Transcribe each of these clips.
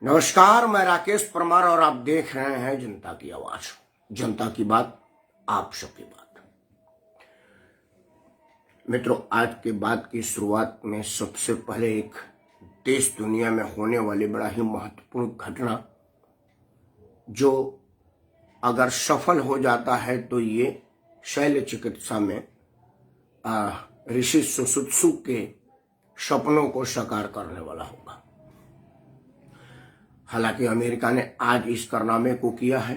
नमस्कार, मैं राकेश परमार और आप देख रहे हैं जनता की आवाज, जनता की बात, आप सबकी बात। मित्रों, आज के बात की शुरुआत में सबसे पहले एक देश दुनिया में होने वाली बड़ा ही महत्वपूर्ण घटना, जो अगर सफल हो जाता है तो ये शल्य चिकित्सा में ऋषि सुश्रुतसु के सपनों को साकार करने वाला होगा। हालांकि अमेरिका ने आज इस कारनामे को किया है।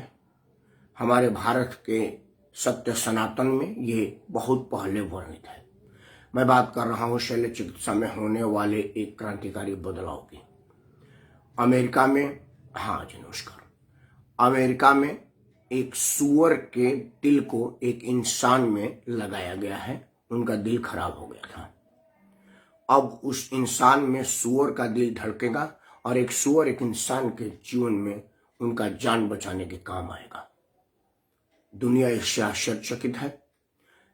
हमारे भारत के सत्य सनातन में ये बहुत पहले वर्णित है। मैं बात कर रहा हूं शल्य चिकित्सा में होने वाले एक क्रांतिकारी बदलाव की। अमेरिका में, जी नमस्कार, अमेरिका में एक सूअर के दिल को एक इंसान में लगाया गया है। उनका दिल खराब हो गया था। अब उस इंसान में सूअर का दिल धड़केगा और एक सूअर एक इंसान के जीवन में उनका जान बचाने के काम आएगा। दुनिया इससे आश्चर्यचकित है,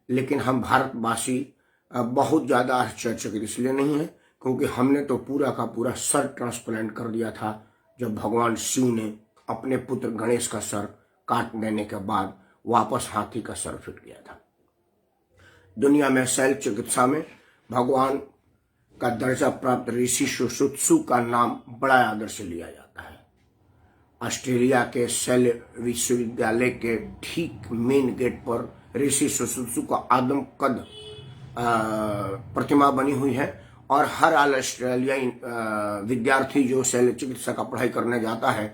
लेकिन हम भारतवासी बहुत ज्यादा आश्चर्यचकित इसलिए नहीं है क्योंकि हमने तो पूरा का पूरा सर ट्रांसप्लांट कर दिया था जब भगवान शिव ने अपने पुत्र गणेश का सर काट देने के बाद वापस हाथी का सर फिट किया था। दुनिया में शल्य चिकित्सा में भगवान का दर्जा प्राप्त ऋषि सुश्रुतसु का नाम बड़ा आदर से लिया जाता है। ऑस्ट्रेलिया के शल्य विश्वविद्यालय के ठीक मेन गेट पर ऋषि सुश्रुतसु का आदम कद प्रतिमा बनी हुई है और हर ऑस्ट्रेलियाई विद्यार्थी जो शल्य चिकित्सा का पढ़ाई करने जाता है,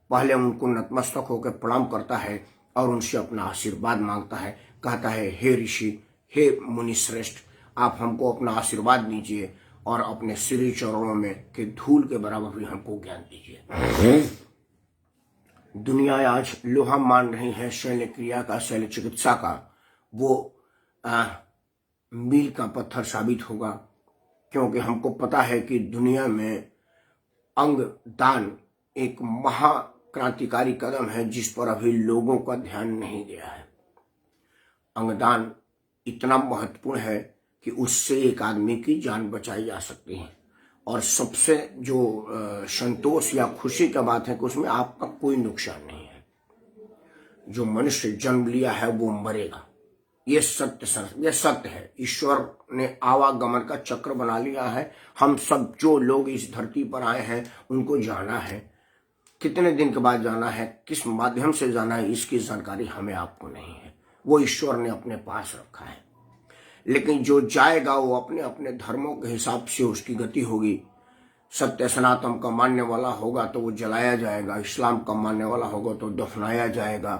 पहले उनको नतमस्तक होकर प्रणाम करता है और उनसे अपना आशीर्वाद मांगता है। कहता है, हे ऋषि, हे मुनि श्रेष्ठ, आप हमको अपना आशीर्वाद दीजिए और अपने श्री चरणों में के धूल के बराबर भी हमको ज्ञान दीजिए। दुनिया आज लोहा मान रही है शल्य क्रिया का, शल्य चिकित्सा का। वो मील का पत्थर साबित होगा, क्योंकि हमको पता है कि दुनिया में अंग दान एक महा क्रांतिकारी कदम है जिस पर अभी लोगों का ध्यान नहीं गया है। अंगदान इतना महत्वपूर्ण है कि उससे एक आदमी की जान बचाई जा सकती है। और सबसे जो संतोष या खुशी का बात है कि उसमें आपका कोई नुकसान नहीं है। जो मनुष्य जन्म लिया है वो मरेगा, ये सत्य है। ईश्वर ने आवागमन का चक्र बना लिया है। हम सब जो लोग इस धरती पर आए हैं उनको जाना है। कितने दिन के बाद जाना है, किस माध्यम से जाना है, इसकी जानकारी हमें आपको नहीं है। वो ईश्वर ने अपने पास रखा है। लेकिन जो जाएगा वो अपने अपने धर्मों के हिसाब से उसकी गति होगी। सत्य सनातन का मानने वाला होगा तो वो जलाया जाएगा, इस्लाम का मानने वाला होगा तो दफनाया जाएगा,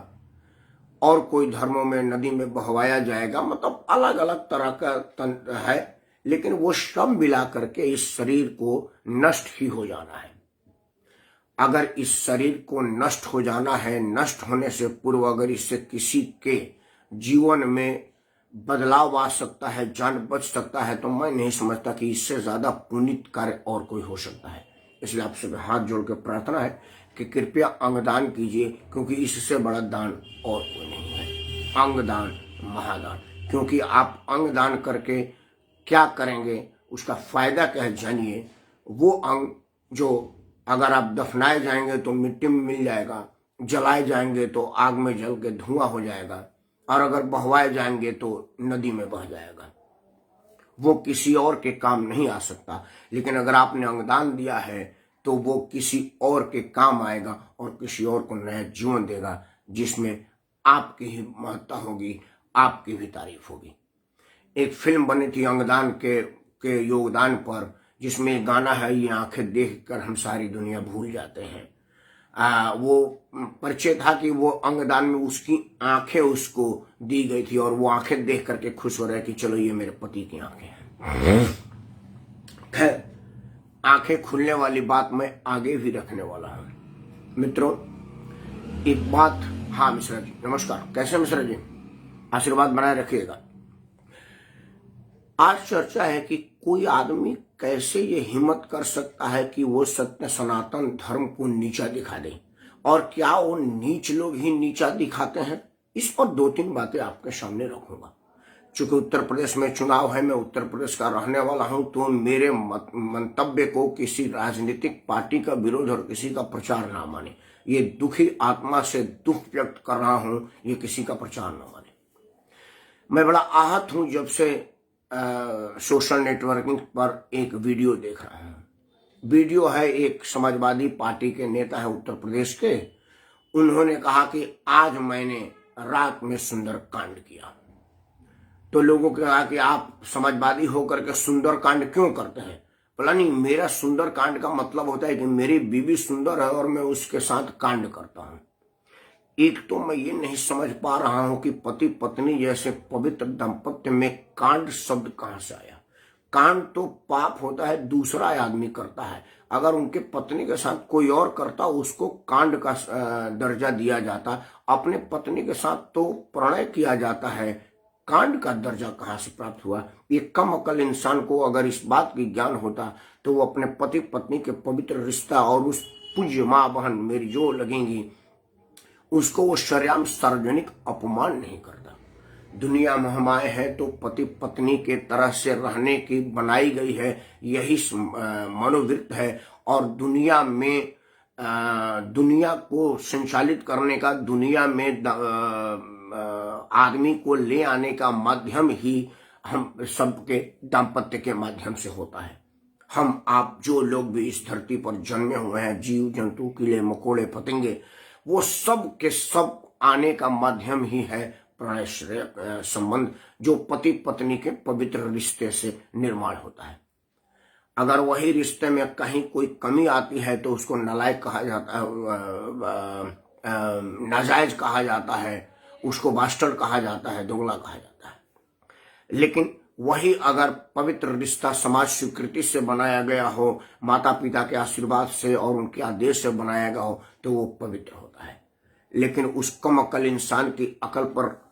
और कोई धर्मों में नदी में बहवाया जाएगा। मतलब अलग अलग तरह का तंत्र है, लेकिन वो सब मिला करके इस शरीर को नष्ट ही हो जाना है। अगर इस शरीर को नष्ट हो जाना है, नष्ट होने से पूर्व अगर इससे किसी के जीवन में बदलाव आ सकता है, जान बच सकता है, तो मैं नहीं समझता कि इससे ज्यादा पुनीत कार्य और कोई हो सकता है। इसलिए आपसे हाथ जोड़ के प्रार्थना है कि कृपया अंगदान कीजिए, क्योंकि इससे बड़ा दान और कोई नहीं है। अंगदान महादान। क्योंकि आप अंगदान करके क्या करेंगे, उसका फायदा क्या है जानिए। वो अंग जो अगर आप दफनाए जाएंगे तो मिट्टी में मिल जाएगा, जलाए जाएंगे तो आग में जल के धुआं हो जाएगा, और अगर बहवाए जाएंगे तो नदी में बह जाएगा। वो किसी और के काम नहीं आ सकता। लेकिन अगर आपने अंगदान दिया है तो वो किसी और के काम आएगा और किसी और को नया जीवन देगा, जिसमें आपकी ही महत्ता होगी, आपकी भी तारीफ होगी। एक फिल्म बनी थी अंगदान के योगदान पर, जिसमें गाना है, ये आंखें देखकर हम सारी दुनिया भूल जाते हैं। वो परिचय था कि वो अंगदान में उसकी आंखें उसको दी गई थी और वो आंखें देख करके खुश हो रहे कि चलो ये मेरे पति की आंखें हैं। खैर, आंखें खुलने वाली बात मैं आगे भी रखने वाला हूं। मित्रों, एक बात, मिश्रा जी नमस्कार, कैसे मिश्रा जी, आशीर्वाद बनाए रखिएगा। आज चर्चा है कि कोई आदमी कैसे ये हिम्मत कर सकता है कि वो सत्य सनातन धर्म को नीचा दिखा दे, और क्या वो नीच लोग ही नीचा दिखाते हैं। इस पर 2-3 बातें आपके सामने रखूंगा। चूंकि उत्तर प्रदेश में चुनाव है, मैं उत्तर प्रदेश का रहने वाला हूं, तो मेरे मंतव्य को किसी राजनीतिक पार्टी का विरोध और किसी का प्रचार ना माने। ये दुखी आत्मा से दुख व्यक्त कर रहा हूं, ये किसी का प्रचार ना माने। मैं बड़ा आहत हूं जब से सोशल नेटवर्किंग पर एक वीडियो देख रहा हूं। वीडियो है एक समाजवादी पार्टी के नेता है उत्तर प्रदेश के, उन्होंने कहा कि आज मैंने रात में सुंदर कांड किया। तो लोगों को कहा कि आप समाजवादी होकर के सुंदर कांड क्यों करते हैं? बोला नहीं, मेरा सुंदर कांड का मतलब होता है कि मेरी बीवी सुंदर है और मैं उसके साथ कांड करता हूं। एक तो मैं ये नहीं समझ पा रहा हूं कि पति पत्नी जैसे पवित्र दाम्पत्य में कांड शब्द कहां से आया। कांड तो पाप होता है, दूसरा आदमी करता है। अगर उनके पत्नी के साथ कोई और करता उसको कांड का दर्जा दिया जाता। अपने पत्नी के साथ तो प्रणय किया जाता है, कांड का दर्जा कहां से प्राप्त हुआ? ये कम अकल इंसान को अगर इस बात की ज्ञान होता तो वो अपने पति पत्नी के पवित्र रिश्ता और उस पूज्य माँ बहन मेरी जो लगेंगी उसको वो शर्याम सार्वजनिक अपमान नहीं करता। दुनिया में हम आए हैं तो पति पत्नी के तरह से रहने की बनाई गई है, यही मनोवृत्त है। और दुनिया में दुनिया को संचालित करने का, दुनिया में आदमी को ले आने का माध्यम ही हम सबके दाम्पत्य के माध्यम से होता है। हम आप जो लोग भी इस धरती पर जन्मे हुए हैं, जीव जंतु कीड़े मकोड़े पतंगे, वो सब के सब आने का माध्यम ही है प्रणय संबंध, जो पति पत्नी के पवित्र रिश्ते से निर्माण होता है। अगर वही रिश्ते में कहीं कोई कमी आती है तो उसको नालायक कहा जाता है, नाजायज कहा जाता है, उसको बास्टर्ड कहा जाता है, दोगला कहा जाता है। लेकिन वही अगर पवित्र रिश्ता समाज स्वीकृति से बनाया गया हो, माता पिता के आशीर्वाद से और उनके आदेश से बनाया गया हो, तो वो पवित्र होता है। लेकिन उस कम अकल इंसान की अकल पर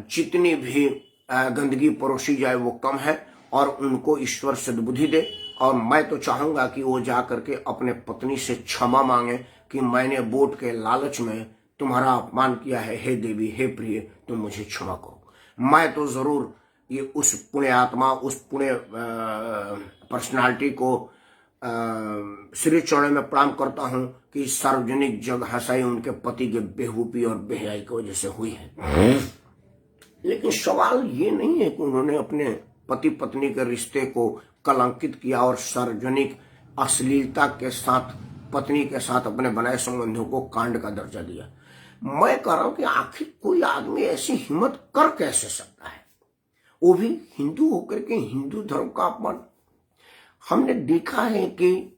जितनी भी गंदगी परोसी जाए वो कम है, और उनको ईश्वर सद्बुद्धि दे। और मैं तो चाहूंगा कि वो जा करके अपने पत्नी से क्षमा मांगे कि मैंने वोट के लालच में तुम्हारा अपमान किया है, हे देवी, हे प्रिय, तुम मुझे क्षमा करो। मैं तो जरूर ये उस पुण्य आत्मा, उस पुण्य पर्सनालिटी को श्री चरण में प्रणाम करता हूं कि सार्वजनिक जग हंसाई उनके पति के बेहूपी और बेहयाई की वजह से हुई है। लेकिन सवाल ये नहीं है कि उन्होंने अपने पति पत्नी के रिश्ते को कलंकित किया और सार्वजनिक अश्लीलता के साथ पत्नी के साथ अपने बनाए संबंधों को कांड का दर्जा दिया। मैं कह रहा हूं कि आखिर कोई आदमी ऐसी हिम्मत कर कैसे सकता है, वो भी हिंदू होकर के हिंदू धर्म का अपमान। हमने देखा है कि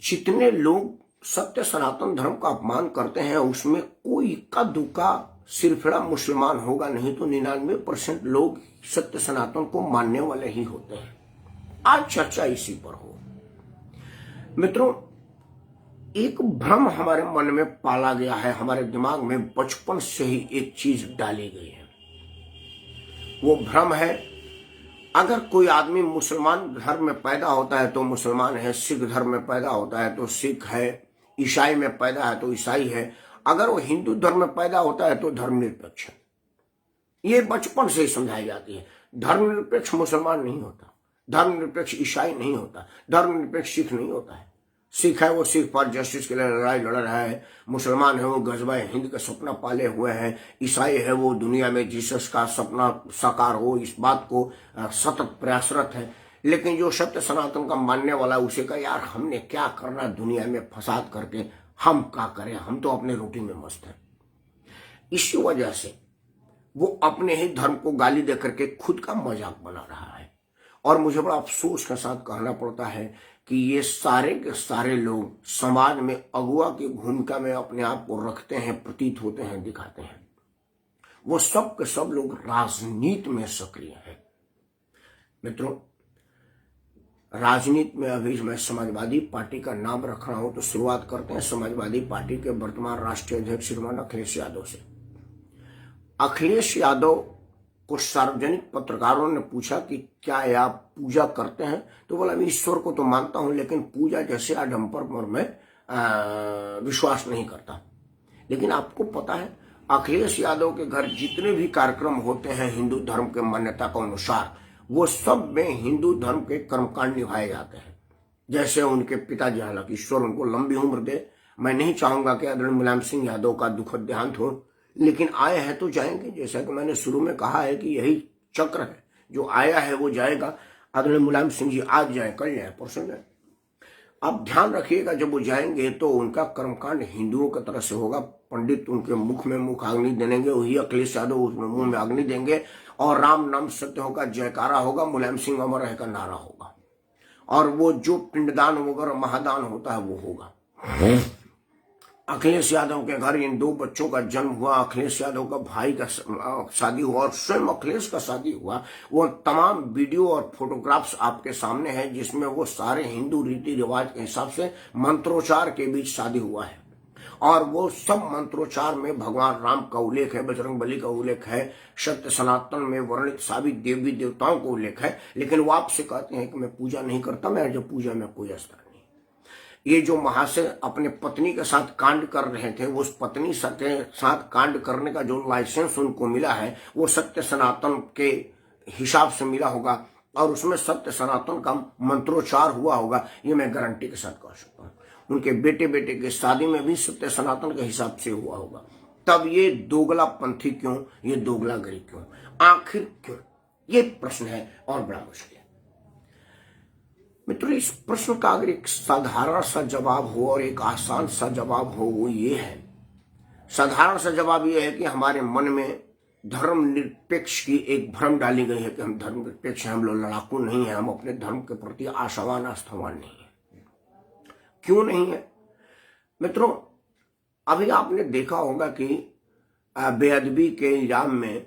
जितने लोग सत्य सनातन धर्म का अपमान करते हैं उसमें कोई इक्का दुक्का सिरफिड़ा मुसलमान होगा, नहीं तो 99% लोग सत्य सनातन को मानने वाले ही होते हैं। आज चर्चा इसी पर हो। मित्रों, एक भ्रम हमारे मन में पाला गया है, हमारे दिमाग में बचपन से ही एक चीज डाली गई है। वो भ्रम है, अगर कोई आदमी मुसलमान धर्म में पैदा होता है तो मुसलमान है, सिख धर्म में पैदा होता है तो सिख है, ईसाई में पैदा है तो ईसाई है, अगर वो हिंदू धर्म में पैदा होता है तो धर्मनिरपेक्ष है। ये बचपन से ही समझाई जाती है। धर्मनिरपेक्ष मुसलमान नहीं होता, धर्मनिरपेक्ष ईसाई नहीं होता, धर्मनिरपेक्ष सिख नहीं होता है। सिख है वो सिख पर जस्टिस के लिए लड़ाई लड़ रहा है, मुसलमान है वो गजबा हिंद का सपना पाले हुए हैं, ईसाई है वो दुनिया में जीसस का सपना साकार हो इस बात को सतत प्रयासरत है। लेकिन जो सत्य सनातन का मानने वाला है उसे कहा यार हमने क्या करना दुनिया में फसाद करके, हम क्या करें, हम तो अपने रोटी में मस्त हैं। इसी वजह से वो अपने ही धर्म को गाली देकर के खुद का मजाक बना रहा है। और मुझे बड़ा अफसोस के साथ कहना पड़ता है कि ये सारे के सारे लोग समाज में अगुआ की भूमिका में अपने आप को रखते हैं, प्रतीत होते हैं, दिखाते हैं। वो सब के सब लोग राजनीति में सक्रिय हैं। मित्रों, राजनीति में अभी मैं समाजवादी पार्टी का नाम रख रहा हूं तो शुरुआत करते हैं समाजवादी पार्टी के वर्तमान राष्ट्रीय अध्यक्ष श्रीमान अखिलेश यादव से। अखिलेश यादव को सार्वजनिक पत्रकारों ने पूछा कि क्या आप पूजा करते हैं, तो बोला मैं ईश्वर को तो मानता हूं लेकिन पूजा जैसे आडंबर में विश्वास नहीं करता। लेकिन आपको पता है अखिलेश यादव के घर जितने भी कार्यक्रम होते हैं हिंदू धर्म के मान्यता के अनुसार, वो सब में हिंदू धर्म के कर्मकांड निभाए जाते हैं। जैसे उनके पिताजी, हालांकि ईश्वर उनको लंबी उम्र दे, मैं नहीं चाहूंगा कि आदरणीय मुलायम सिंह यादव का दुखद देहांत हो, लेकिन आए हैं तो जाएंगे। जैसा कि मैंने शुरू में कहा है कि यही चक्र है, जो आया है वो जाएगा। आदरणीय मुलायम सिंह जी आज जाए, कल जाए, परसों जाए। आप ध्यान रखिएगा, जब वो जाएंगे तो उनका कर्मकांड हिंदुओं की तरह से होगा। पंडित उनके मुख में मुख अग्नि देंगे, वही अखिलेश यादव उसमें मुंह में अग्नि देंगे, और राम नाम सत्य होगा, जयकारा होगा, मुलायम सिंह अमर रहे का नारा होगा, और वो जो पिंडदान वगैरह महादान होता है वो होगा। अखिलेश यादव के घर इन 2 बच्चों का जन्म हुआ, अखिलेश यादव का भाई का शादी हुआ और स्वयं अखिलेश का शादी हुआ। वो तमाम वीडियो और फोटोग्राफ्स आपके सामने हैं, जिसमें वो सारे हिंदू रीति रिवाज के हिसाब से मंत्रोच्चार के बीच शादी हुआ है, और वो सब मंत्रोच्चार में भगवान राम का उल्लेख है, बजरंगबली का उल्लेख है, सत्य सनातन में वर्णित सभी देवी देवताओं का उल्लेख है। लेकिन वो आपसे कहते हैं कि मैं पूजा नहीं करता, मैं जब पूजा में कोई अस्त्र नहीं। ये जो महाशय अपने पत्नी के साथ कांड कर रहे थे, उस पत्नी के साथ कांड करने का जो लाइसेंस उनको मिला है वो सत्य सनातन के हिसाब से मिला होगा, और उसमें सत्य सनातन का मंत्रोच्चार हुआ होगा, ये मैं गारंटी के साथ कह सकता हूँ। उनके बेटे की शादी में भी सत्य सनातन के हिसाब से हुआ होगा। तब ये दोगला पंथी क्यों, ये दोगलागिरी क्यों, आखिर क्यों, ये प्रश्न है और बड़ा मुश्किल है। मित्रों, इस प्रश्न का अगर एक साधारण सा जवाब हो और एक आसान सा जवाब हो, वो ये है। साधारण सा जवाब ये है कि हमारे मन में धर्म निरपेक्ष की एक भ्रम डाली गई है कि हम धर्म निरपेक्ष हैं, हम लोग लड़ाकू नहीं है, हम अपने धर्म के प्रति आशावान आस्थावान नहीं है। क्यों नहीं है मित्रों? अभी आपने देखा होगा कि बेअदबी के इल्जाम में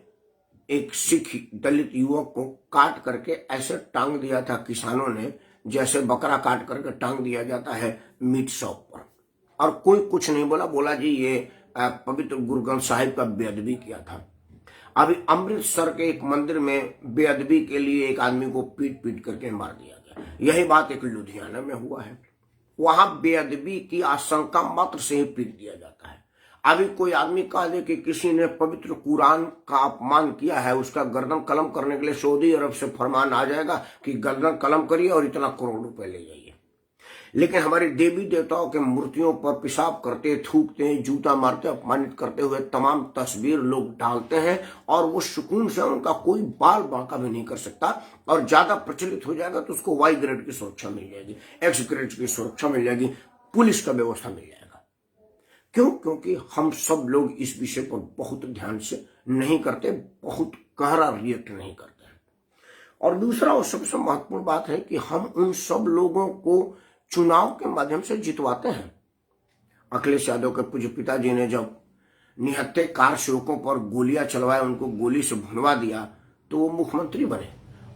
एक सिख दलित युवक को काट करके ऐसे टांग दिया था किसानों ने, जैसे बकरा काट करके टांग दिया जाता है मीट शॉप पर, और कोई कुछ नहीं बोला। बोला जी ये पवित्र गुरु ग्रंथ साहिब का बेअदबी किया था। अभी अमृतसर के एक मंदिर में बेअदबी के लिए एक आदमी को पीट पीट करके मार दिया गया। यही बात एक लुधियाना में हुआ है। वहां बेअदबी की आशंका मात्र से ही पीट दिया जाता है। अभी कोई आदमी कह दे कि किसी ने पवित्र कुरान का अपमान किया है, उसका गर्दन कलम करने के लिए सऊदी अरब से फरमान आ जाएगा कि गर्दन कलम करिए और इतना करोड़ रुपए ले जाइए। लेकिन हमारे देवी देवताओं के मूर्तियों पर पेशाब करते, थूकते, जूता मारते, अपमानित करते हुए तमाम तस्वीर लोग डालते हैं, और वो सुकून से उनका कोई बाल बांका भी नहीं कर सकता। और ज्यादा प्रचलित हो जाएगा तो उसको वाई ग्रेड की सुरक्षा मिल जाएगी, एक्स ग्रेड की सुरक्षा मिल जाएगी, पुलिस का व्यवस्था मिल जाएगा। क्यों? क्योंकि हम सब लोग इस विषय पर बहुत ध्यान से नहीं करते, बहुत गहरा रिएक्ट नहीं करते हैं। और दूसरा और सबसे महत्वपूर्ण बात है कि हम उन सब लोगों को चुनाव के माध्यम से जितवाते हैं। अखिलेश यादव के पूज्य पिताजी ने जब निहत्थे कार सेवकों पर गोलियां चलवाए, उनको गोली से भुनवा दिया, तो वो मुख्यमंत्री बने,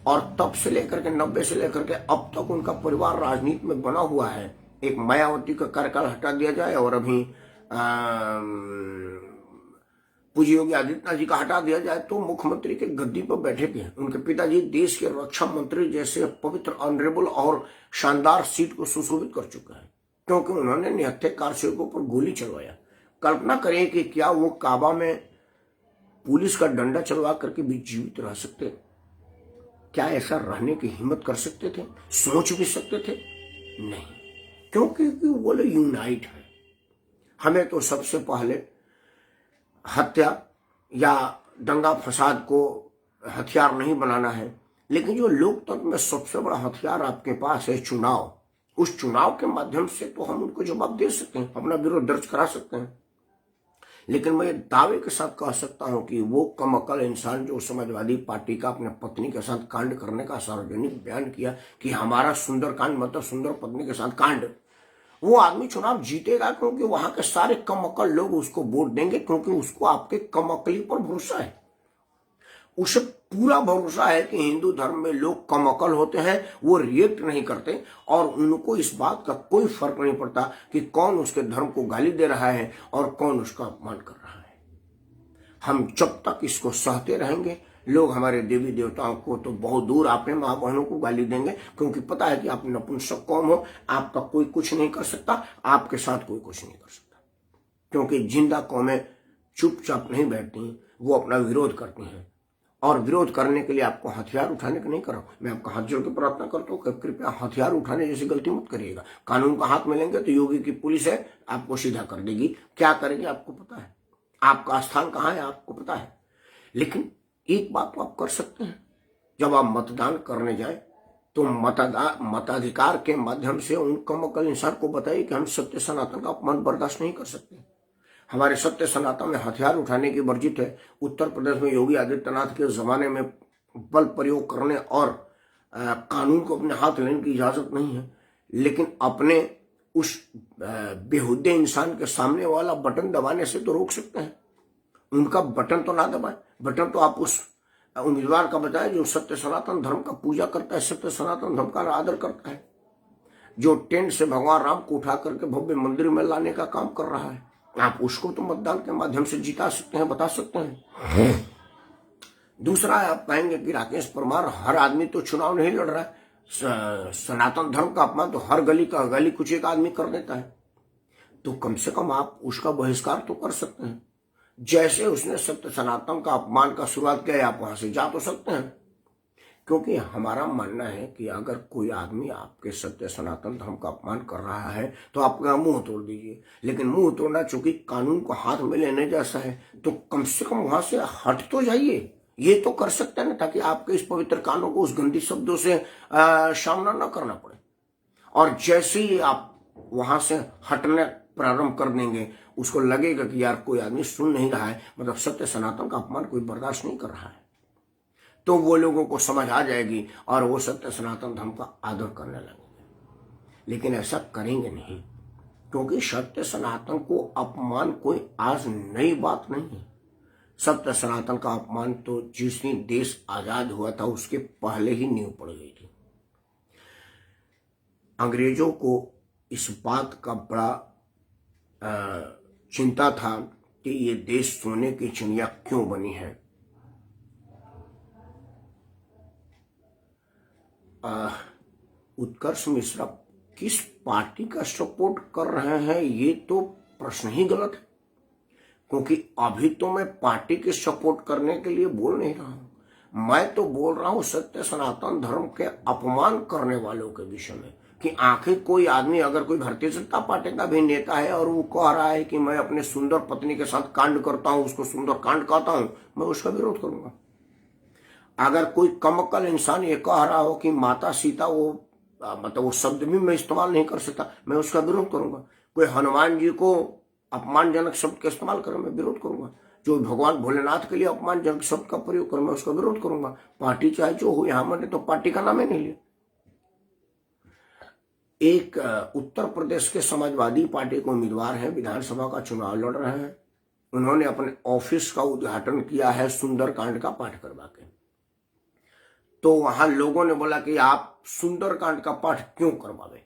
और तब से लेकर के 90 से लेकर के अब तक उनका परिवार राजनीति में बना हुआ है। एक मायावती का कार्यकाल हटा दिया जाए और अभी पूज्य योगी आदित्यनाथ जी का हटा दिया जाए तो मुख्यमंत्री के गद्दी पर बैठे भी हैं। उनके पिताजी देश के रक्षा मंत्री जैसे पवित्र, ऑनरेबल और शानदार सीट को सुशोभित कर चुके हैं, क्योंकि उन्होंने निहत्थे कार सेवकों पर गोली चलवाया। कल्पना करें कि क्या वो काबा में पुलिस का डंडा चलवा करके भी जीवित रह सकते? क्या ऐसा रहने की हिम्मत कर सकते थे? सोच भी सकते थे? नहीं, क्योंकि वो लोग यूनाइट है। हमें तो सबसे पहले हत्या या दंगा फसाद को हथियार नहीं बनाना है, लेकिन जो लोकतंत्र में सबसे बड़ा हथियार आपके पास है चुनाव, उस चुनाव के माध्यम से तो हम उनको जवाब दे सकते हैं, अपना विरोध दर्ज करा सकते हैं। लेकिन मैं दावे के साथ कह सकता हूं कि वो कम अकल इंसान जो समाजवादी पार्टी का अपने पत्नी के साथ कांड करने का सार्वजनिक बयान किया कि हमारा सुंदर कांड मतलब सुंदर पत्नी के साथ कांड, वो आदमी चुनाव जीतेगा, क्योंकि वहां के सारे कम अकल लोग उसको वोट देंगे, क्योंकि उसको आपके कम अकली पर भरोसा है। उसे पूरा भरोसा है कि हिंदू धर्म में लोग कम अकल होते हैं, वो रिएक्ट नहीं करते, और उनको इस बात का कोई फर्क नहीं पड़ता कि कौन उसके धर्म को गाली दे रहा है और कौन उसका अपमान कर रहा है। हम जब तक इसको सहते रहेंगे, लोग हमारे देवी देवताओं को तो बहुत दूर, अपने माँ बहनों को गाली देंगे, क्योंकि पता है कि आप नपुंसक कौम हो, आपका कोई कुछ नहीं कर सकता, आपके साथ कोई कुछ नहीं कर सकता। क्योंकि जिंदा कौमें चुपचाप नहीं बैठती, वो अपना विरोध करती हैं। और विरोध करने के लिए आपको हथियार उठाने का नहीं कर रहा हूं, मैं आपका हाथ जोड़ के प्रार्थना करता हूं कि कृपया हथियार उठाने जैसी गलती मत करिएगा। कानून का हाथ में लेंगे तो योगी की पुलिस है, आपको सीधा कर देगी। क्या करेगी आपको पता है, आपका स्थान कहाँ है आपको पता है। लेकिन एक बात तो आप कर सकते हैं, जब आप मतदान करने जाए तो मताधिकार के माध्यम से उन कम अकल इंसान को बताइए कि हम सत्य सनातन का अपमान बर्दाश्त नहीं कर सकते। हमारे सत्य सनातन में हथियार उठाने की वर्जित है। उत्तर प्रदेश में योगी आदित्यनाथ के जमाने में बल प्रयोग करने और कानून को अपने हाथ लेने की इजाजत नहीं है, लेकिन अपने उस बेहुदे इंसान के सामने वाला बटन दबाने से तो रोक सकते हैं। उनका बटन तो ना दबाए, बटन तो आप उस उम्मीदवार का बताए जो सत्य सनातन धर्म का पूजा करता है, सत्य सनातन धर्म का आदर करता है, जो टेंट से भगवान राम को उठा करके भव्य मंदिर में लाने का काम कर रहा है। आप उसको तो मतदान के माध्यम से जिता सकते हैं, बता सकते हैं। दूसरा आप कहेंगे कि राकेश परमार, हर आदमी तो चुनाव नहीं लड़ रहा है, सनातन धर्म का अपमान तो हर गली कुछ एक आदमी कर देता है, तो कम से कम आप उसका बहिष्कार तो कर सकते हैं। जैसे उसने सत्य सनातन का अपमान का शुरुआत किया, आप वहां से जा तो सकते हैं। क्योंकि हमारा मानना है कि अगर कोई आदमी आपके सत्य सनातन धर्म का अपमान कर रहा है तो आपका मुंह तोड़ दीजिए। लेकिन मुंह तोड़ना चूंकि कानून को हाथ में लेने जैसा है, तो कम से कम वहां से हट तो जाइए। ये तो कर सकते हैं ना, ताकि आपके इस पवित्र कानों को उस गंदी शब्दों से सामना न करना पड़े। और जैसे ही आप वहां से हटने प्रारंभ कर देंगे, उसको लगेगा कि यार कोई आदमी सुन नहीं रहा है, मतलब सत्य सनातन का अपमान कोई बर्दाश्त नहीं कर रहा है, तो वो लोगों को समझ आ जाएगी और वो सत्य सनातन धर्म का आदर करने लगेंगे। लेकिन ऐसा करेंगे नहीं, क्योंकि सत्य सनातन को अपमान कोई आज नई बात नहीं है। सत्य सनातन का अपमान तो जिस दिन देश आजाद हुआ था उसके पहले ही नींव पड़ गई थी। अंग्रेजों को इस बात का बड़ा चिंता था कि ये देश सोने की चिड़िया क्यों बनी है। उत्कर्ष मिश्रा किस पार्टी का सपोर्ट कर रहे हैं, ये तो प्रश्न ही गलत है। क्योंकि अभी तो मैं पार्टी के सपोर्ट करने के लिए बोल नहीं रहा हूं, मैं तो बोल रहा हूं सत्य सनातन धर्म के अपमान करने वालों के विषय में। कि आखिर कोई आदमी, अगर कोई भारतीय जनता पार्टी का भी नेता है और वो कह रहा है कि मैं अपने सुंदर पत्नी के साथ कांड करता हूं, उसको सुंदर कांड कहता हूं, मैं उसका विरोध करूंगा। अगर कोई कमअकल इंसान ये कह रहा हो कि माता सीता, मतलब वो शब्द भी मैं इस्तेमाल नहीं कर सकता, मैं उसका विरोध करूंगा। कोई हनुमान जी को अपमानजनक शब्द का इस्तेमाल करे, मैं विरोध करूंगा। जो भगवान भोलेनाथ के लिए अपमानजनक शब्द का प्रयोग करे, मैं उसका विरोध करूंगा। पार्टी चाहे जो हो, यहां मैंने तो पार्टी का नाम ही नहीं लिया। एक उत्तर प्रदेश के समाजवादी पार्टी के उम्मीदवार हैं, विधानसभा का चुनाव लड़ रहे हैं। उन्होंने अपने ऑफिस का उद्घाटन किया है सुंदरकांड का पाठ करवा के। तो वहां लोगों ने बोला कि आप सुंदरकांड का पाठ क्यों करवावे।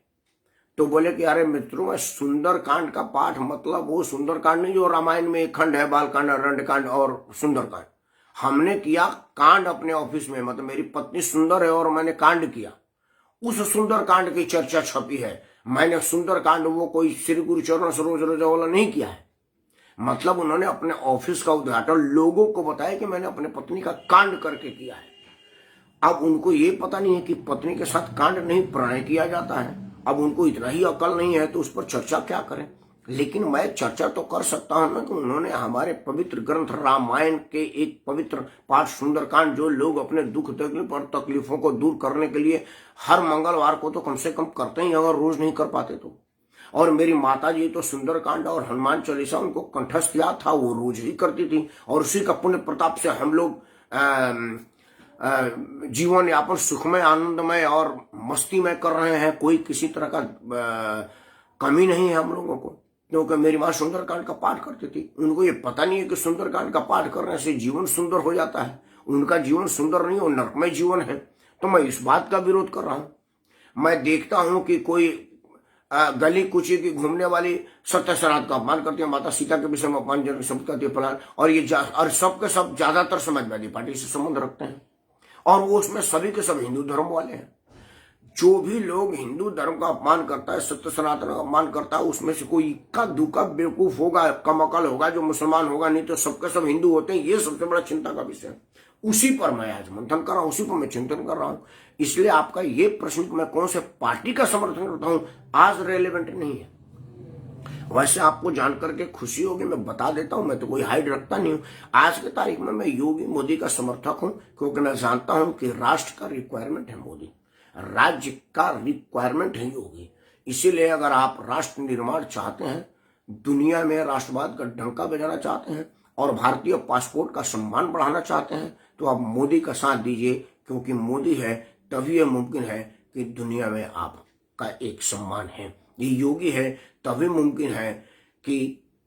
तो बोले कि अरे मित्रों, सुंदरकांड का पाठ मतलब वो सुंदरकांड नहीं जो रामायण में एक खंड है, बालकांड, अरण्यकांड और सुंदरकांड। हमने किया कांड अपने ऑफिस में, मतलब मेरी पत्नी सुंदर है और मैंने कांड किया, उस सुंदरकांड की चर्चा छपी है। मैंने सुंदरकांड वो कोई श्री गुरुचरण सरोज रोजा वाला नहीं किया है। मतलब उन्होंने अपने ऑफिस का उद्घाटन लोगों को बताया कि मैंने अपने पत्नी का कांड करके किया है। अब उनको ये पता नहीं है कि पत्नी के साथ कांड नहीं प्रणय किया जाता है। अब उनको इतना ही अकल नहीं है तो उस पर चर्चा क्या करें। लेकिन मैं चर्चा तो कर सकता हूं ना कि उन्होंने हमारे पवित्र ग्रंथ रामायण के एक पवित्र पाठ सुंदरकांड, जो लोग अपने दुख तकलीफ और तकलीफों को दूर करने के लिए हर मंगलवार को तो कम से कम करते ही, अगर रोज नहीं कर पाते तो। और मेरी माता जी तो सुंदरकांड और हनुमान चालीसा उनको कंठस्थ याद था, वो रोज ही करती थी। और उसी का पुण्य प्रताप से हम लोग जीवन यापन सुखमय, आनंदमय और मस्ती में कर रहे हैं। कोई किसी तरह का कमी नहीं है हम लोगों को, क्योंकि मेरी माँ सुंदरकांड का पाठ करती थी। उनको ये पता नहीं है कि सुंदरकांड का पाठ करने से जीवन सुंदर हो जाता है। उनका जीवन सुंदर नहीं, वो नरकमय जीवन है। तो मैं इस बात का विरोध कर रहा हूं। मैं देखता हूं कि कोई गली कुची की घूमने वाली सत्य सनातन का अपमान करती है, माता सीता के विषय में अपमानजनक शब्द कहती है फलान, और ये और सबके सब ज्यादातर समाजवादी पार्टी से संबंध रखते हैं, और वो उसमें सभी के सब हिंदू धर्म वाले हैं। जो भी लोग हिंदू धर्म का अपमान करता है, सत्य सनातन का अपमान करता है, उसमें से कोई इक्का दुक्का बेवकूफ होगा, कम अकल होगा जो मुसलमान होगा, नहीं तो सबके सब हिंदू होते हैं। ये सबसे बड़ा चिंता का विषय है। उसी पर मैं आज मंथन कर रहा हूं, उसी पर मैं चिंतन कर रहा हूं। इसलिए आपका ये प्रश्न मैं कौन से पार्टी का समर्थन करता हूं आज रेलेवेंट नहीं है। वैसे आपको जानकर के खुशी होगी, मैं बता देता हूं, मैं तो कोई हाइड रखता नहीं हूं। आज की तारीख में मैं योगी मोदी का समर्थक हूं, क्योंकि मैं जानता हूं कि राष्ट्र का रिक्वायरमेंट है मोदी, राज्य का रिक्वायरमेंट है योगी। इसीलिए अगर आप राष्ट्र निर्माण चाहते हैं, दुनिया में राष्ट्रवाद का डंका बजाना चाहते हैं और भारतीय पासपोर्ट का सम्मान बढ़ाना चाहते हैं, तो आप मोदी का साथ दीजिए, क्योंकि मोदी है तभी यह मुमकिन है कि दुनिया में आपका एक सम्मान है। ये योगी है तभी मुमकिन है कि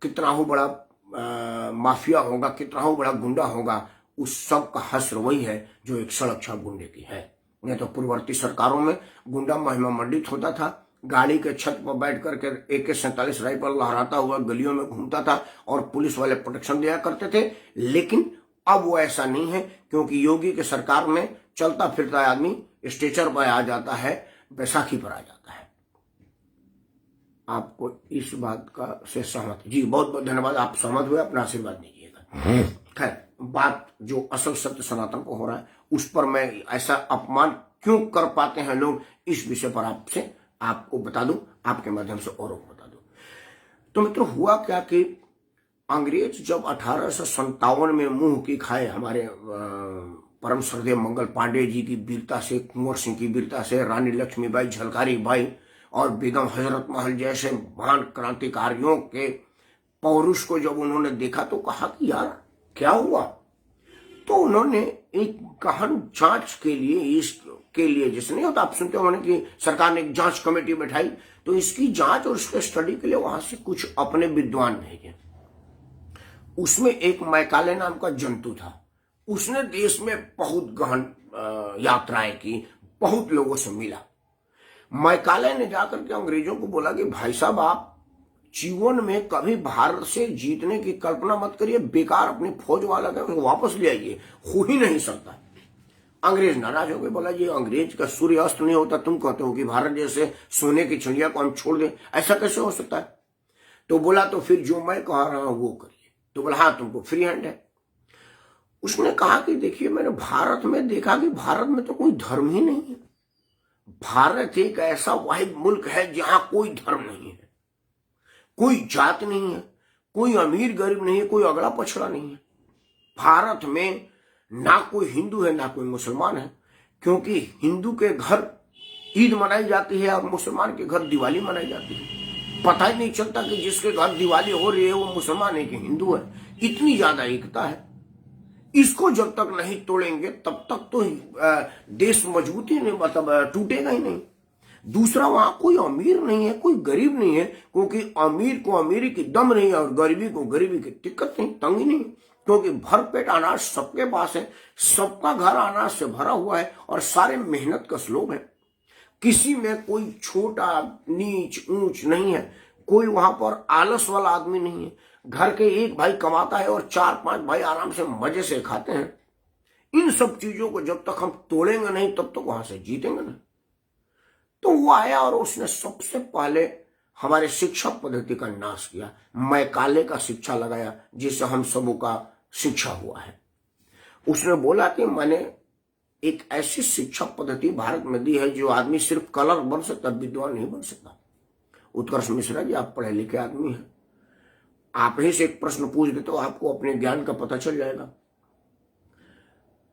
कितना हो बड़ा माफिया होगा, कितना हो बड़ा गुंडा होगा, उस सब का हश्र वही है जो एक सड़क छाप गुंडे की है। नहीं तो पूर्ववर्ती सरकारों में गुंडा महिमा मंडित होता था, गाड़ी के छत पर बैठ करके AK-47 राइफल लहराता हुआ गलियों में घूमता था और पुलिस वाले प्रोटेक्शन दिया करते थे। लेकिन अब वो ऐसा नहीं है, क्योंकि योगी के सरकार में चलता फिरता आदमी स्ट्रेचर पर आ जाता है, बैसाखी पर आ जाता है। आपको इस बात का से सहमत? जी बहुत बहुत धन्यवाद, आप सहमत हुए, अपना आशीर्वाद दीजिएगा। खैर, बात जो असल सत्य सनातन को हो रहा है उस पर मैं ऐसा अपमान क्यों कर पाते हैं लोग, इस विषय पर आपको बता दूं, आपके माध्यम से औरों को बता दूं। तो मित्रों, हुआ क्या कि अंग्रेज जब 1857 में मुंह की खाए हमारे परम श्रद्धेय मंगल पांडे जी की वीरता से, कुंवर सिंह की वीरता से, रानी लक्ष्मीबाई, झलकारी बाई और बेगम हजरत महल जैसे महान क्रांतिकारियों के पौरुष को जब उन्होंने देखा तो कहा कि यार क्या हुआ। तो उन्होंने एक गहन जांच के लिए जैसे नहीं होता, आप सुनते हो कि सरकार ने एक जांच कमेटी बैठाई, तो इसकी जांच और इसके स्टडी के लिए वहां से कुछ अपने विद्वान भेजे। उसमें एक मैकाले नाम का जंतु था। उसने देश में बहुत गहन यात्राएं की, बहुत लोगों से मिला। मैकाले ने जाकर के अंग्रेजों को बोला कि भाई साहब, आप जीवन में कभी भारत से जीतने की कल्पना मत करिए, बेकार अपनी फौज वाला वापस ले आइए, हो ही नहीं सकता। अंग्रेज नाराज हो गए, बोला ये अंग्रेज का सूर्य अस्त नहीं होता, तुम कहते हो कि भारत जैसे सोने की चिड़िया को हम छोड़ दें, ऐसा कैसे हो सकता है? तो बोला तो फिर जो मैं कह रहा हूं वो करिए। तो बोला हाँ, तुमको फ्री हैंड है। उसने कहा कि देखिए, मैंने भारत में देखा कि भारत में तो कोई धर्म ही नहीं है। भारत एक ऐसा वाहिद मुल्क है जहां कोई धर्म नहीं है, कोई जात नहीं है, कोई अमीर गरीब नहीं है, कोई अगड़ा पछड़ा नहीं है। भारत में ना कोई हिंदू है ना कोई मुसलमान है, क्योंकि हिंदू के घर ईद मनाई जाती है और मुसलमान के घर दिवाली मनाई जाती है। पता ही नहीं चलता कि जिसके घर दिवाली हो रही है वो मुसलमान है कि हिंदू है। इतनी ज्यादा एकता है। इसको जब तक नहीं तोड़ेंगे तब तक तो देश मजबूत ही नहीं, मतलब टूटेगा ही नहीं। दूसरा, वहां कोई अमीर नहीं है, कोई गरीब नहीं है, क्योंकि अमीर को अमीरी की दम नहीं है और गरीबी को गरीबी की दिक्कत नहीं, तंगी नहीं, क्योंकि भरपेट अनाज सबके पास है, सबका घर अनाज से भरा हुआ है और सारे मेहनत का लोग है। किसी में कोई छोटा नीच ऊंच नहीं है, कोई वहां पर आलस वाला आदमी नहीं है। घर के एक भाई कमाता है और 4-5 भाई आराम से मजे से खाते हैं। इन सब चीजों को जब तक हम तोड़ेंगे नहीं तब तक वहां से जीतेंगे नहीं। तो वो आया और उसने सबसे पहले हमारे शिक्षा पद्धति का नाश किया। मैकाले का शिक्षा लगाया, जिससे हम सबों का शिक्षा हुआ है। उसने बोला कि मैंने एक ऐसी शिक्षा पद्धति भारत में दी है जो आदमी सिर्फ कलर बन सकता, विद्वान नहीं बन सकता। उत्कर्ष मिश्रा जी, आप पढ़े लिखे आदमी हैं, आप ही से एक प्रश्न पूछ दे तो आपको अपने ज्ञान का पता चल जाएगा।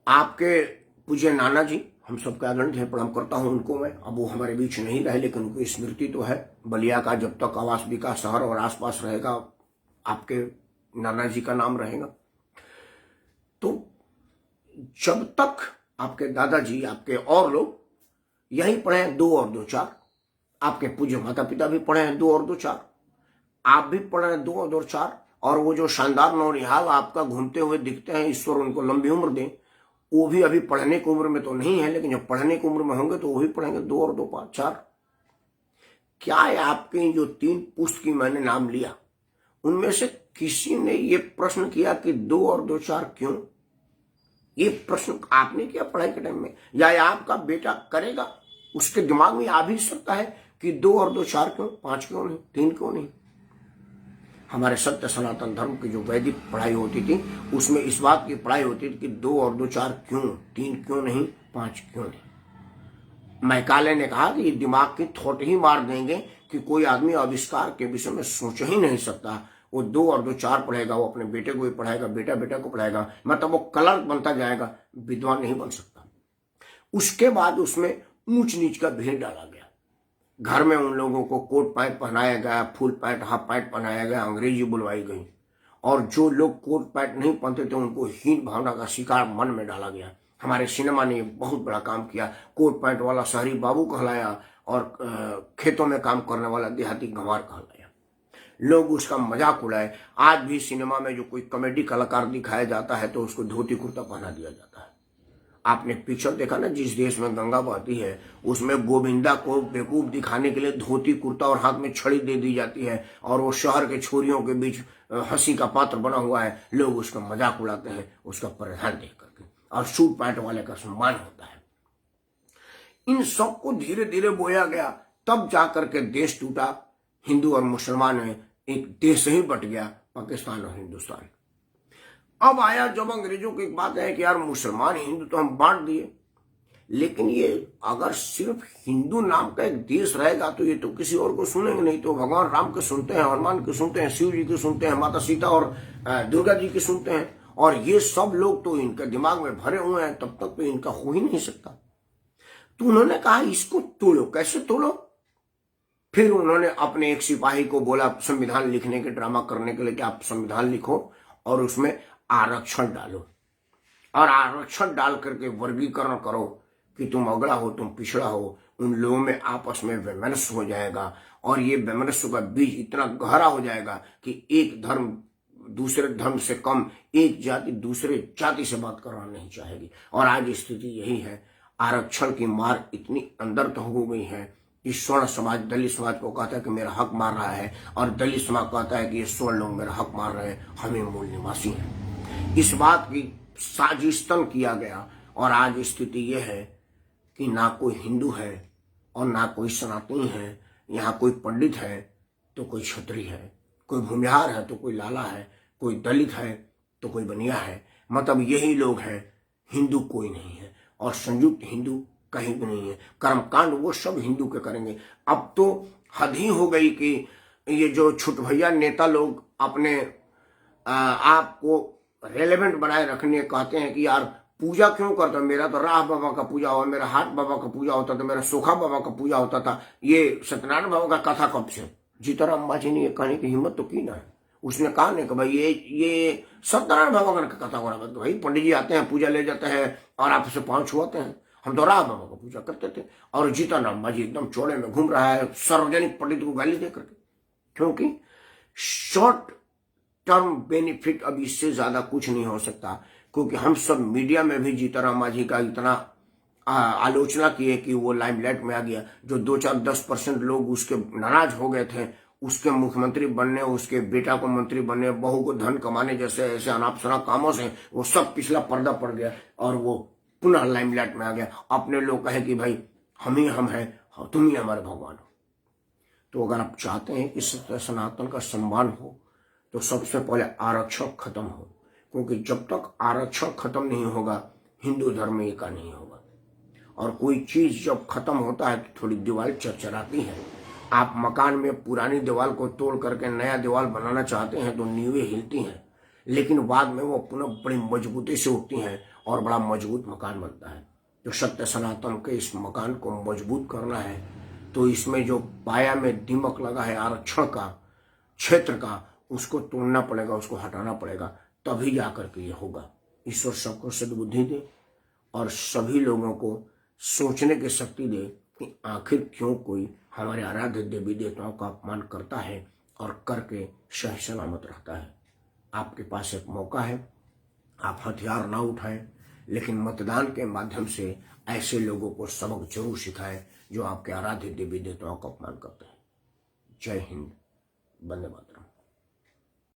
आपके पूज्य नाना जी हम सबके आदरणीय हैं, प्रणाम करता हूं उनको मैं। अब वो हमारे बीच नहीं रहे, लेकिन उनकी स्मृति तो है। बलिया का जब तक आवास विकास शहर और आसपास रहेगा, आपके नाना जी का नाम रहेगा। तो जब तक आपके दादाजी, आपके और लोग यही पढ़े हैं 2 और 2 4, आपके पूज्य माता पिता भी पढ़े हैं 2 और 2 4, आप भी पढ़ रहे हैं 2 और 2 4, और वो जो शानदार नौनिहाल आपका घूमते हुए दिखते हैं, ईश्वर उनको लंबी उम्र दे, वो भी अभी पढ़ने की उम्र में तो नहीं है, लेकिन जब पढ़ने की उम्र में होंगे तो वो भी पढ़ेंगे 2 और 2 5 4। क्या है आपके जो 3 पुस्त की मैंने नाम लिया, उनमें से किसी ने ये प्रश्न किया कि 2 और 2 4 क्यों? ये प्रश्न आपने किया पढ़ाई के टाइम में, या आपका बेटा करेगा? उसके दिमाग में आ भी सकता है कि 2 और 2 4 क्यों, 5 क्यों नहीं, 3 क्यों नहीं। हमारे सत्य सनातन धर्म की जो वैदिक पढ़ाई होती थी उसमें इस बात की पढ़ाई होती थी कि 2 और 2 4 क्यों, 3 क्यों नहीं, 5 क्यों नहीं। मैकाले ने कहा कि ये दिमाग की थोट ही मार देंगे कि कोई आदमी आविष्कार के विषय में सोच ही नहीं सकता। वो 2 और 2 4 पढ़ेगा, वो अपने बेटे को भी पढ़ाएगा, बेटा बेटा को पढ़ाएगा, मतलब वो क्लर्क बनता जाएगा, विद्वान नहीं बन सकता। उसके बाद उसमें ऊंच नीच का भेद डाला गया। घर में उन लोगों को कोट पैंट पहनाया गया, फुल पैंट हाफ पैंट पहनाया गया, अंग्रेजी बुलवाई गई, और जो लोग कोट पैंट नहीं पहनते थे उनको हीन भावना का शिकार मन में डाला गया। हमारे सिनेमा ने बहुत बड़ा काम किया। कोट पैंट वाला शहरी बाबू कहलाया और खेतों में काम करने वाला देहाती गंवार कहलाया। लोग उसका मजाक उड़ाए। आज भी सिनेमा में जो कोई कॉमेडी कलाकार दिखाया जाता है तो उसको धोती कुर्ता पहना दिया जाता है। आपने पिक्चर देखा ना, जिस देश में गंगा बहती है उसमें गोविंदा को बेवकूफ दिखाने के लिए धोती कुर्ता और हाथ में छड़ी दे दी जाती है, और वो शहर के छोरियों के बीच हंसी का पात्र बना हुआ है। लोग उसका मजाक उड़ाते हैं उसका परिधान देख करके, और सूट पैंट वाले का सम्मान होता है। इन सबको धीरे धीरे बोया गया, तब जाकर के देश टूटा। हिंदू और मुसलमान में एक देश ही बट गया, पाकिस्तान और हिंदुस्तान। अब आया जब अंग्रेजों की एक बात है कि यार मुसलमान हिंदू तो हम बांट दिए, लेकिन ये अगर सिर्फ हिंदू नाम का एक देश रहेगा तो ये तो किसी और को सुनेंगे नहीं। तो भगवान राम के सुनते हैं, हनुमान के सुनते हैं, शिव जी के सुनते हैं, माता सीता और दुर्गा जी के सुनते हैं, और ये सब लोग तो इनके दिमाग में भरे हुए हैं, तब तक तो इनका हो ही नहीं सकता। तो उन्होंने कहा इसको तोड़ो। कैसे तोड़ो? फिर उन्होंने अपने एक सिपाही को बोला संविधान लिखने के ड्रामा करने के लिए कि आप संविधान लिखो और उसमें आरक्षण डालो, और आरक्षण डाल करके वर्गीकरण करो कि तुम अगड़ा हो, तुम पिछड़ा हो। उन लोगों में आपस में वैमनस्य हो जाएगा, और ये वैमनस्य का बीज इतना गहरा हो जाएगा कि एक धर्म दूसरे धर्म से कम, एक जाति दूसरे जाति से बात करना नहीं चाहेगी। और आज स्थिति यही है। आरक्षण की मार इतनी अंदर तक हो गई है कि स्वर्ण समाज दलित समाज को कहता है कि मेरा हक मार रहा है, और दलित समाज कहता है कि ये स्वर्ण लोग मेरा हक मार रहे हैं, हमें मूल निवासी हैं। इस बात की साजिशतन किया गया, और आज स्थिति यह है कि ना कोई हिंदू है और ना कोई सनातनी है। यहाँ कोई पंडित है तो कोई क्षत्रिय है, कोई भूमिहार है तो कोई लाला है, कोई दलित है तो कोई बनिया है। मतलब यही लोग हैं, हिंदू कोई नहीं है, और संयुक्त हिंदू कहीं भी नहीं है। कर्मकांड वो सब हिंदू के करेंगे। अब तो हद ही हो गई कि ये जो छुट भैया नेता लोग अपने आप को रेलेवेंट बनाए रखने कहते हैं कि यार पूजा क्यों करता, मेरा तो राह बाबा का पूजा हुआ, मेरा हाथ बाबा का पूजा होता था, मेरा सोखा बाबा का पूजा होता था, ये सत्यनारायण बाबा का कथा कब से? जीतराम मांझी ने ये कहने की हिम्मत तो की ना। उसने कहा नहीं कि भाई ये सत्यनारायण बाबा का कथा हो रहा है। तो भाई पंडित जी आते हैं, पूजा ले जाते हैं और आपसे पांव छुआते हैं। हम तो राह बाबा का पूजा करते थे, और जीतराम मांझी एकदम चौड़े में घूम रहा है सार्वजनिक पंडित को गाली दे करके, क्योंकि शॉर्ट टर्म बेनिफिट अब इससे ज्यादा कुछ नहीं हो सकता। क्योंकि हम सब मीडिया में भी जीतराम मांझी का इतना आलोचना किए कि वो लाइमलाइट में आ गया। जो 2-4-10% लोग उसके नाराज हो गए थे, उसके मुख्यमंत्री बनने, उसके बेटा को मंत्री बनने, बहू को धन कमाने जैसे ऐसे अनाप शनाप कामों से वो सब पिछला पर्दा पड़ गया, और वो पुनः लाइमलाइट में आ गया। अपने लोग कहे कि भाई हम ही हम हैं, तुम ही हमारे भगवान हो। तो अगर आप चाहते हैं कि सनातन का सम्मान हो तो सबसे पहले आरक्षण खत्म हो, क्योंकि जब तक आरक्षण खत्म नहीं होगा हिंदू धर्म एका नहीं होगा। और कोई चीज जब खत्म होता है तो थोड़ी दीवार चरचराती है। आप मकान में पुरानी दीवार को तोड़ करके नया दीवार बनाना चाहते हैं तो नींवें हिलती हैं, लेकिन बाद में वो पुनः बड़ी मजबूती से उठती हैं और बड़ा मजबूत मकान बनता है। तो सत्य सनातन के इस मकान को मजबूत करना है तो इसमें जो पाया में दीमक लगा है आरक्षण का, क्षेत्र का, उसको तोड़ना पड़ेगा, उसको हटाना पड़ेगा, तभी जाकर के ये होगा। ईश्वर सबको सद्बुद्धि दे और सभी लोगों को सोचने की शक्ति दे कि आखिर क्यों कोई हमारे आराध्य देवी देवताओं का अपमान करता है और करके सही सलामत रहता है। आपके पास एक मौका है, आप हथियार ना उठाएं, लेकिन मतदान के माध्यम से ऐसे लोगों को सबक जरूर सिखाएं जो आपके आराध्य देवी देवताओं का अपमान करते हैं। जय हिंद, वंदे मातरम।